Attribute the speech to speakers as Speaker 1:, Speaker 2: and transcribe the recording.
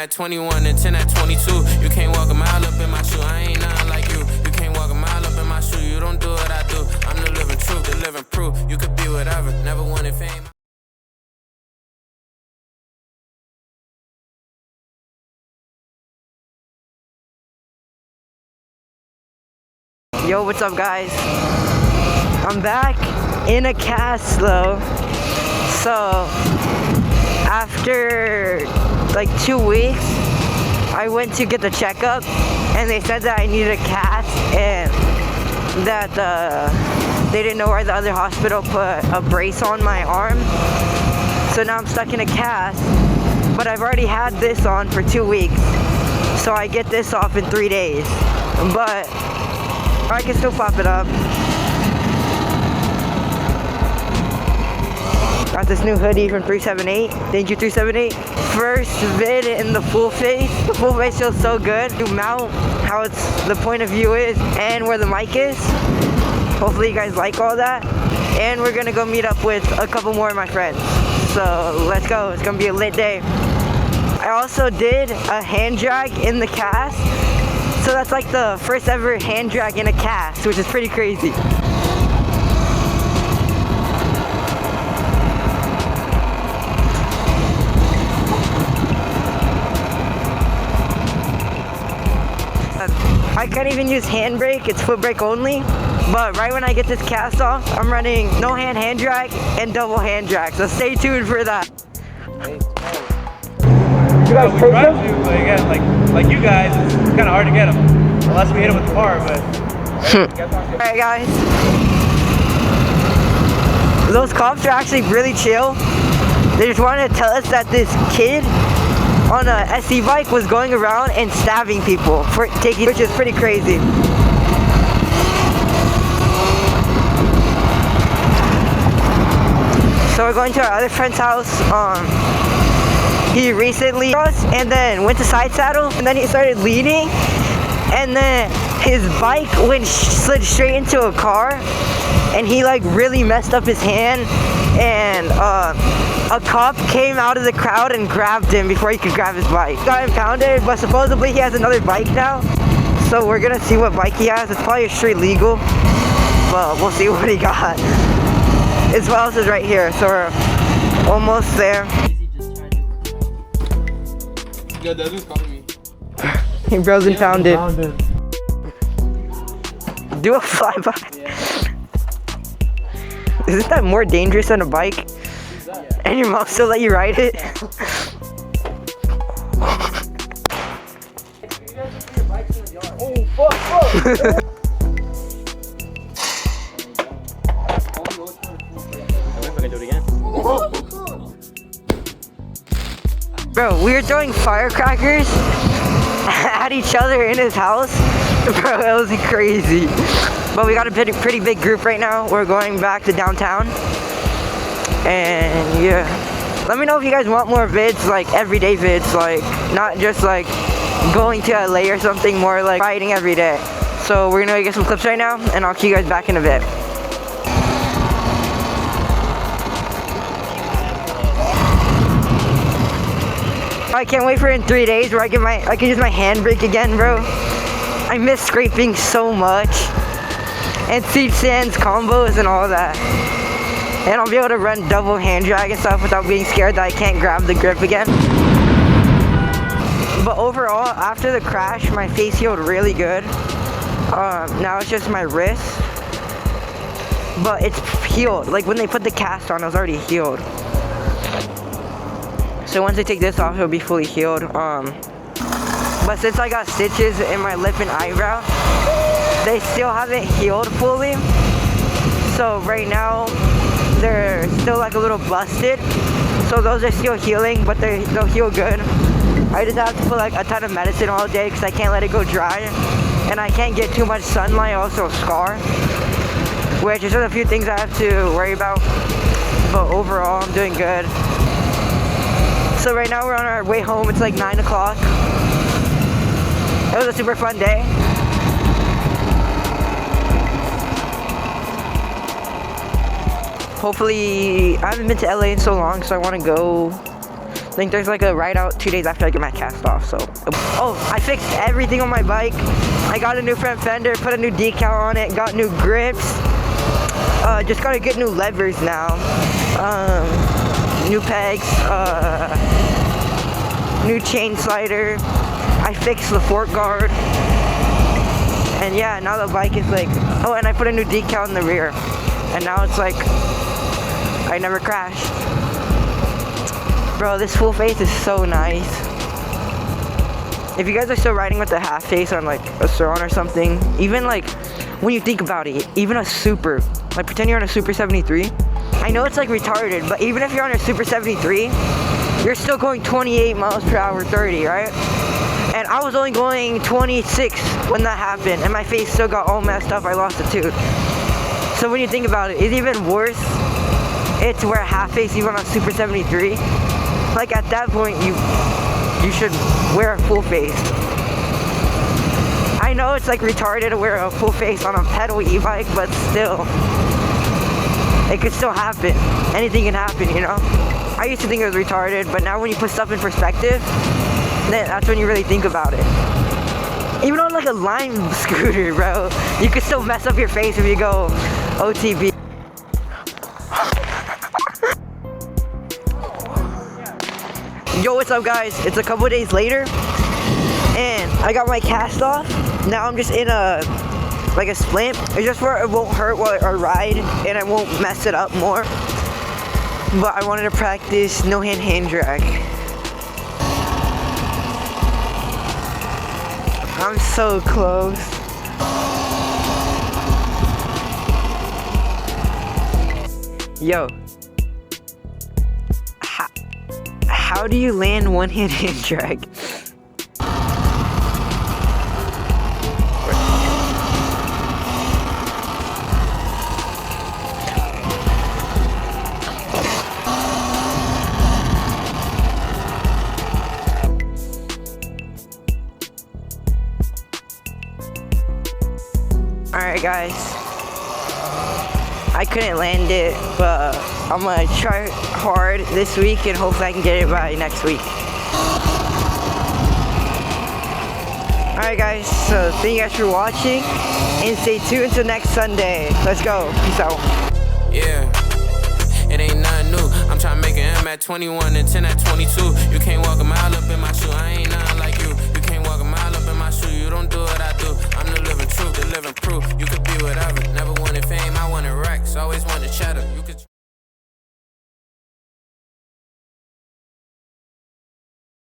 Speaker 1: at 21 and 10 at 22. You can't walk a mile up in my shoe. I ain't nothing like you. You can't walk a mile up in my shoe. You don't do what I do. I'm the living truth, the living proof. You could be whatever. Never wanted fame.
Speaker 2: Yo, what's up, guys? I'm back in a cast though. So after like 2 weeks, I went to get the checkup, and they said that I needed a cast, and that they didn't know where the other hospital put a brace on my arm. So now I'm stuck in a cast, but I've already had this on for 2 weeks, so I get this off in 3 days. But I can still pop it up. Got this new hoodie from 378. Thank you, 378. First vid in the full face. The full face feels so good. You mount how it's the point of view is and where the mic is. Hopefully you guys like all that. And we're gonna go meet up with a couple more of my friends. So let's go. It's gonna be a lit day. I also did a hand drag in the cast. So that's like the first ever hand drag in a cast, which is pretty crazy. I can't even use handbrake, it's foot brake only. But right when I get this cast off, I'm running no hand drag and double hand drag. So stay tuned for that.
Speaker 3: You guys we try to, but again, like you guys, it's kind of hard to get them unless we hit them with the bar. But
Speaker 2: all right, guys. Those cops are actually really chill. They just wanted to tell us that this kid on a SE bike was going around and stabbing people for taking, which is pretty crazy. So we're going to our other friend's house. He recently crossed and then went to side saddle, and then he started leading, and then his bike slid straight into a car, and he like really messed up his hand, and a cop came out of the crowd and grabbed him before he could grab his bike. Got impounded, but supposedly he has another bike now, so we're gonna see what bike he has. It's probably a street legal, but we'll see what he got. His house is right here, so we're almost there.
Speaker 4: Yeah, that is calling me.
Speaker 2: He bro's impounded. Do a flyby. Yeah. Isn't that more dangerous than a bike? Yeah. And your mom still let you ride it?
Speaker 4: Oh, fuck.
Speaker 2: Bro, we were throwing firecrackers at each other in his house. Bro, it was crazy. But we got a pretty big group right now. We're going back to downtown. And yeah. Let me know if you guys want more vids, like everyday vids, like not just like going to LA or something, more like riding every day. So we're gonna get some clips right now, and I'll see you guys back in a bit. I can't wait for in 3 days where I can use my handbrake again, bro. I miss scraping so much, and seat stands, combos, and all that. And I'll be able to run double hand drag and stuff without being scared that I can't grab the grip again. But overall, after the crash, my face healed really good. Now it's just my wrist, but it's healed. Like when they put the cast on, it was already healed. So once I take this off, it'll be fully healed. But since I got stitches in my lip and eyebrow, they still haven't healed fully. So right now, they're still like a little busted. So those are still healing, but they'll heal good. I just have to put like a ton of medicine all day because I can't let it go dry. And I can't get too much sunlight, also scar. Which is just a few things I have to worry about. But overall, I'm doing good. So right now we're on our way home. It's like 9 o'clock. It was a super fun day. Hopefully, I haven't been to LA in so long, so I want to go I think there's like a ride out 2 days after I get my cast off, so. Oh, I fixed everything on my bike. I got a new front fender, put a new decal on it, got new grips. Just gotta get new levers now. New pegs, new chain slider. I fixed the fork guard. And yeah, now the bike is like, oh, and I put a new decal in the rear. And now it's like, I never crashed. Bro, this full face is so nice. If you guys are still riding with the half face on like a Surron or something, even like, when you think about it, even a super, like pretend you're on a Super 73. I know it's like retarded, but even if you're on a Super 73, you're still going 28 miles per hour, 30, right? And I was only going 26 when that happened, and my face still got all messed up. I lost a tooth. So when you think about it, it's even worse. It's wear a half face even on Super 73. Like at that point, you should wear a full face. I know it's like retarded to wear a full face on a pedal e-bike, but still, it could still happen. Anything can happen, you know? I used to think it was retarded, but now when you put stuff in perspective, then that's when you really think about it. Even on like a Lime scooter, bro, you could still mess up your face if you go OTB. Yo, what's up guys? It's a couple days later and I got my cast off. Now I'm just in a splint. It's just where it won't hurt while I ride and I won't mess it up more. But I wanted to practice no hand drag. I'm so close. Yo. How do you land one-hand hand drag? Alright guys, I couldn't land it, but I'm gonna try hard this week and hopefully I can get it by next week. Alright guys, so thank you guys for watching and stay tuned until next Sunday. Let's go, peace out.
Speaker 1: Yeah, it ain't nothing new. I'm trying to make an M at 21 and 10 at 22. You can't walk a mile up in my shoe, I ain't nothing like you. You can't walk a mile up in my shoe, you don't do what I do. I'm the living truth, the living proof. You could be whatever, never wanted fame, I wanted racks. Always wanted cheddar, you could